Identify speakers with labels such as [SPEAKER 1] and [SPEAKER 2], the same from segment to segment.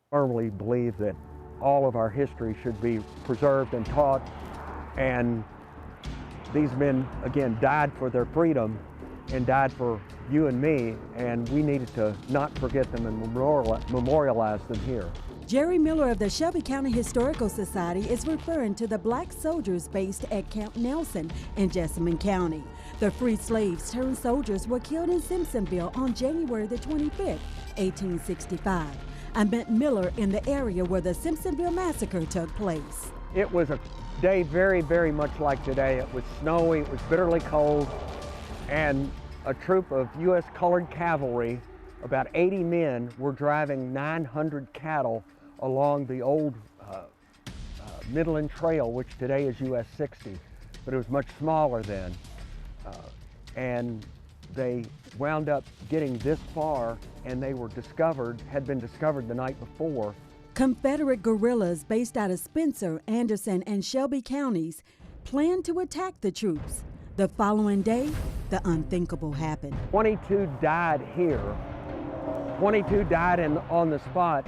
[SPEAKER 1] Firmly believe that all of our history should be preserved and taught, and these men, again, died for their freedom and died for you and me, and we needed to not forget them and memorialize them here.
[SPEAKER 2] Jerry Miller of the Shelby County Historical Society is referring to the black soldiers based at Camp Nelson in Jessamine County. The free slaves turned soldiers were killed in Simpsonville on January the 25th, 1865. I met Miller in the area where the Simpsonville Massacre took place.
[SPEAKER 1] It was a day very, very much like today. It was snowy, it was bitterly cold, and a troop of U.S. colored cavalry, about 80 men, were driving 900 cattle along the old Midland Trail, which today is US 60, but it was much smaller then. And they wound up getting this far, and they were had been discovered the night before.
[SPEAKER 2] Confederate guerrillas based out of Spencer, Anderson, and Shelby counties planned to attack the troops. The following day, the unthinkable happened.
[SPEAKER 1] 22 died here. 22 died on the spot,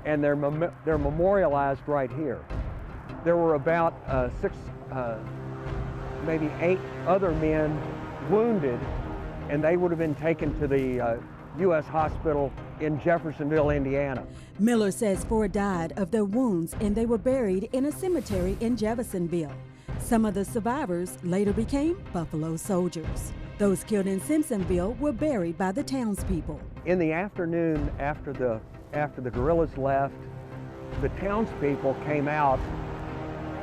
[SPEAKER 1] and they're memorialized right here. There were about maybe 8 other men wounded, and they would have been taken to the U.S. hospital in Jeffersonville, Indiana.
[SPEAKER 2] Miller says 4 died of their wounds, and they were buried in a cemetery in Jeffersonville. Some of the survivors later became Buffalo Soldiers. Those killed in Simpsonville were buried by the townspeople.
[SPEAKER 1] In the afternoon, after the guerrillas left, the townspeople came out,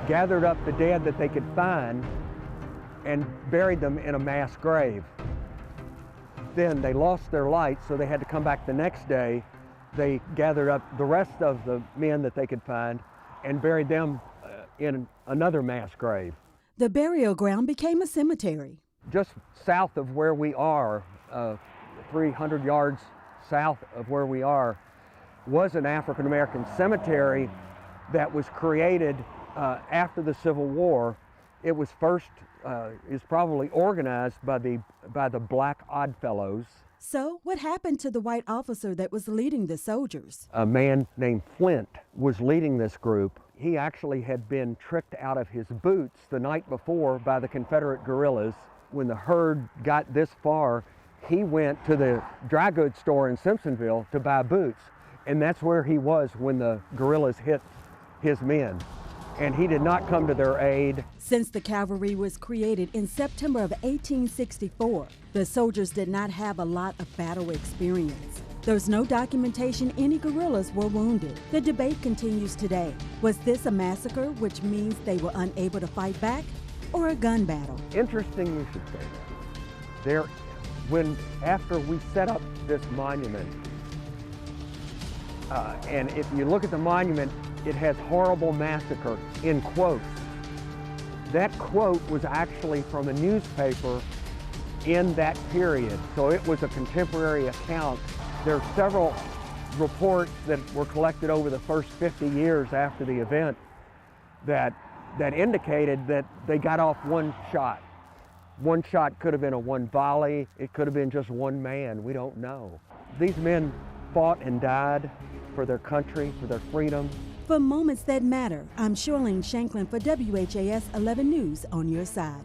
[SPEAKER 1] gathered up the dead that they could find, and buried them in a mass grave. Then they lost their light, so they had to come back the next day. They gathered up the rest of the men that they could find and buried them in another mass grave.
[SPEAKER 2] The burial ground became a cemetery.
[SPEAKER 1] Just south of where we are, 300 yards south of where we are, was an African American cemetery that was created after the Civil War. It was is probably organized by the Black Oddfellows.
[SPEAKER 2] So what happened to the white officer that was leading the soldiers?
[SPEAKER 1] A man named Flint was leading this group. He actually had been tricked out of his boots the night before by the Confederate guerrillas. When the herd got this far, he went to the dry goods store in Simpsonville to buy boots. And that's where he was when the guerrillas hit his men. And he did not come to their aid.
[SPEAKER 2] Since the cavalry was created in September of 1864, the soldiers did not have a lot of battle experience. There's no documentation any guerrillas were wounded. The debate continues today. Was this a massacre, which means they were unable to fight back, or a gun battle?
[SPEAKER 1] Interesting you should say that. After we set up this monument, and if you look at the monument, it has horrible massacre in quotes. That quote was actually from a newspaper in that period, so it was a contemporary account. There are several reports that were collected over the first 50 years after the event that indicated that they got off one shot. One shot could have been a one volley, it could have been just one man, we don't know. These men fought and died for their country, for their freedom.
[SPEAKER 2] For Moments That Matter, I'm Shirlene Shanklin for WHAS 11 News on your side.